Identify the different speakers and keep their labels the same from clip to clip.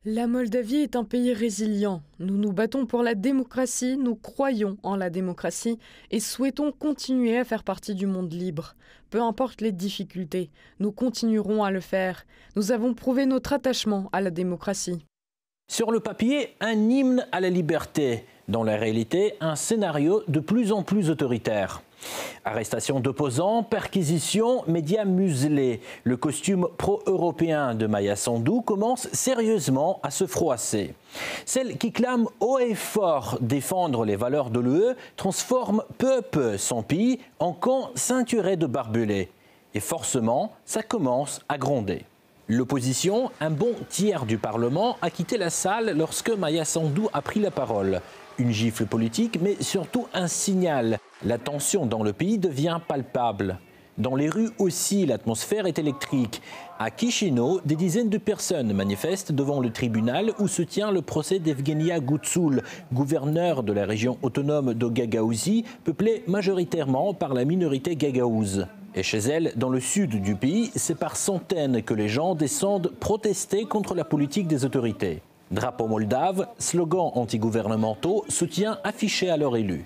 Speaker 1: La Moldavie est un pays résilient. Nous nous battons pour la démocratie, nous croyons en la démocratie et souhaitons continuer à faire partie du monde libre. Peu importe les difficultés, nous continuerons à le faire. Nous avons prouvé notre attachement à la démocratie.
Speaker 2: Sur le papier, un hymne à la liberté. Dans la réalité, un scénario de plus en plus autoritaire. Arrestation d'opposants, perquisitions, médias muselés. Le costume pro-européen de Maia Sandu commence sérieusement à se froisser. Celle qui clame haut et fort défendre les valeurs de l'UE transforme peu à peu son pays en camp ceinturé de barbelés. Et forcément, ça commence à gronder. L'opposition, un bon tiers du Parlement, a quitté la salle lorsque Maia Sandu a pris la parole. Une gifle politique, mais surtout un signal. La tension dans le pays devient palpable. Dans les rues aussi, l'atmosphère est électrique. À Chișinău, des dizaines de personnes manifestent devant le tribunal où se tient le procès d'Evgenia Guțul, gouverneur de la région autonome de Gagaouzie, peuplée majoritairement par la minorité gagaouze. Et chez elle, dans le sud du pays, c'est par centaines que les gens descendent protester contre la politique des autorités. Drapeau moldave, slogans antigouvernementaux, soutien affiché à leurs élus.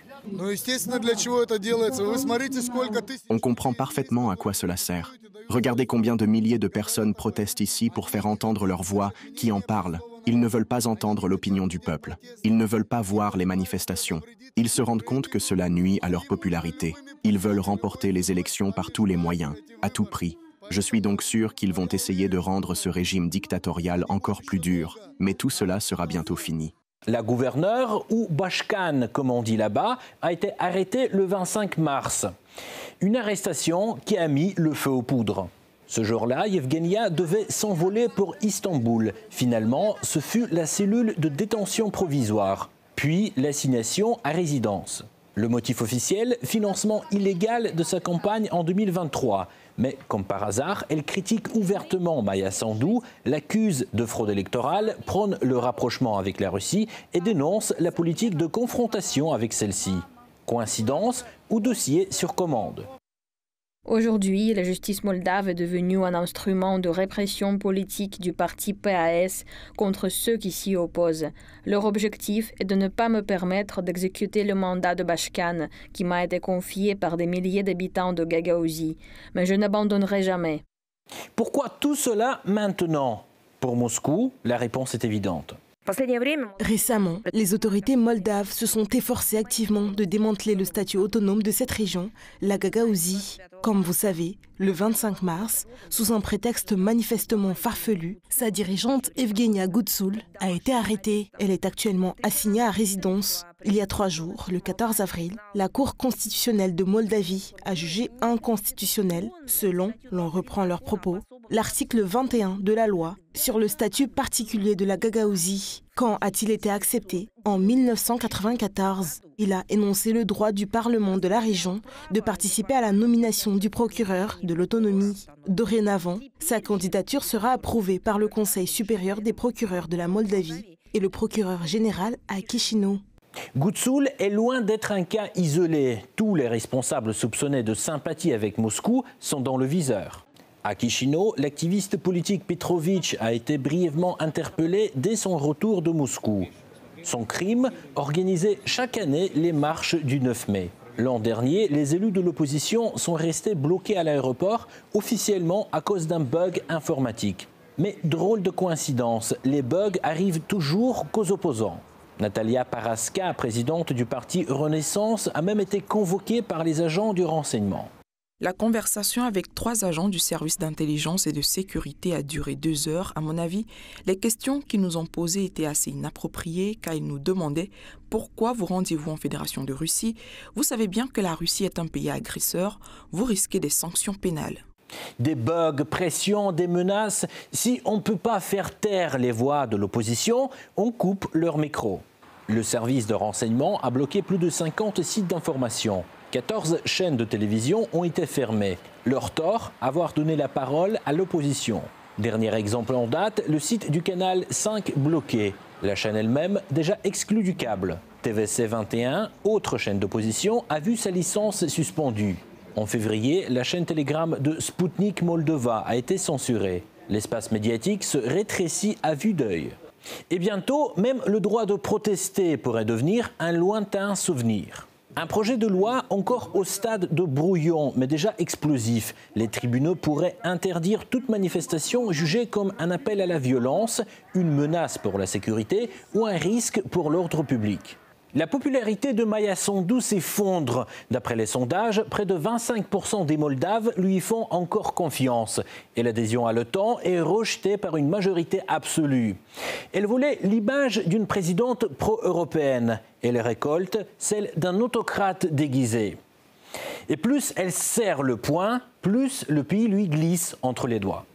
Speaker 3: On comprend parfaitement à quoi cela sert. Regardez combien de milliers de personnes protestent ici pour faire entendre leur voix, qui en parlent. Ils ne veulent pas entendre l'opinion du peuple. Ils ne veulent pas voir les manifestations. Ils se rendent compte que cela nuit à leur popularité. Ils veulent remporter les élections par tous les moyens, à tout prix. Je suis donc sûr qu'ils vont essayer de rendre ce régime dictatorial encore plus dur. Mais tout cela sera bientôt fini.
Speaker 2: La gouverneure, ou Bashkan comme on dit là-bas, a été arrêtée le 25 mars. Une arrestation qui a mis le feu aux poudres. Ce jour-là, Evgenia devait s'envoler pour Istanbul. Finalement, ce fut la cellule de détention provisoire, puis l'assignation à résidence. Le motif officiel, financement illégal de sa campagne en 2023. Mais comme par hasard, elle critique ouvertement Maia Sandu, l'accuse de fraude électorale, prône le rapprochement avec la Russie et dénonce la politique de confrontation avec celle-ci. Coïncidence ou dossier sur commande?
Speaker 4: Aujourd'hui, la justice moldave est devenue un instrument de répression politique du parti PAS contre ceux qui s'y opposent. Leur objectif est de ne pas me permettre d'exécuter le mandat de Bashkan qui m'a été confié par des milliers d'habitants de Gagaouzie. Mais je n'abandonnerai jamais.
Speaker 2: Pourquoi tout cela maintenant? Pour Moscou, la réponse est évidente.
Speaker 1: Récemment, les autorités moldaves se sont efforcées activement de démanteler le statut autonome de cette région, la Gagaouzie. Comme vous savez, le 25 mars, sous un prétexte manifestement farfelu, sa dirigeante Evgenia Guțul a été arrêtée. Elle est actuellement assignée à résidence. Il y a 3 jours, le 14 avril, la Cour constitutionnelle de Moldavie a jugé inconstitutionnel, selon, l'on reprend leurs propos, l'article 21 de la loi sur le statut particulier de la Gagaouzie. Quand a-t-il été accepté? En 1994. Il a énoncé le droit du Parlement de la région de participer à la nomination du procureur de l'autonomie. Dorénavant, sa candidature sera approuvée par le Conseil supérieur des procureurs de la Moldavie et le procureur général à Chișinău.
Speaker 2: Guțul est loin d'être un cas isolé. Tous les responsables soupçonnés de sympathie avec Moscou sont dans le viseur. À Chișinău, l'activiste politique Petrović a été brièvement interpellé dès son retour de Moscou. Son crime, organiser chaque année les marches du 9 mai. L'an dernier, les élus de l'opposition sont restés bloqués à l'aéroport, officiellement à cause d'un bug informatique. Mais drôle de coïncidence, les bugs arrivent toujours qu'aux opposants. Natalia Paraska, présidente du parti Renaissance, a même été convoquée par les agents du renseignement.
Speaker 5: La conversation avec 3 agents du service d'intelligence et de sécurité a duré 2 heures. À mon avis, les questions qu'ils nous ont posées étaient assez inappropriées car ils nous demandaient pourquoi vous rendiez-vous en Fédération de Russie. Vous savez bien que la Russie est un pays agresseur, vous risquez des sanctions pénales.
Speaker 2: Des bugs, pressions, des menaces. Si on ne peut pas faire taire les voix de l'opposition, on coupe leur micro. Le service de renseignement a bloqué plus de 50 sites d'information. 14 chaînes de télévision ont été fermées. Leur tort, avoir donné la parole à l'opposition. Dernier exemple en date, le site du canal 5 bloqué. La chaîne elle-même déjà exclue du câble. TVC 21, autre chaîne d'opposition, a vu sa licence suspendue. En février, la chaîne Telegram de Sputnik Moldova a été censurée. L'espace médiatique se rétrécit à vue d'œil. Et bientôt, même le droit de protester pourrait devenir un lointain souvenir. Un projet de loi encore au stade de brouillon, mais déjà explosif. Les tribunaux pourraient interdire toute manifestation jugée comme un appel à la violence, une menace pour la sécurité ou un risque pour l'ordre public. La popularité de Maia Sandu s'effondre. D'après les sondages, près de 25% des Moldaves lui font encore confiance. Et l'adhésion à l'OTAN est rejetée par une majorité absolue. Elle voulait l'image d'une présidente pro-européenne. Elle récolte celle d'un autocrate déguisé. Et plus elle serre le poing, plus le pays lui glisse entre les doigts.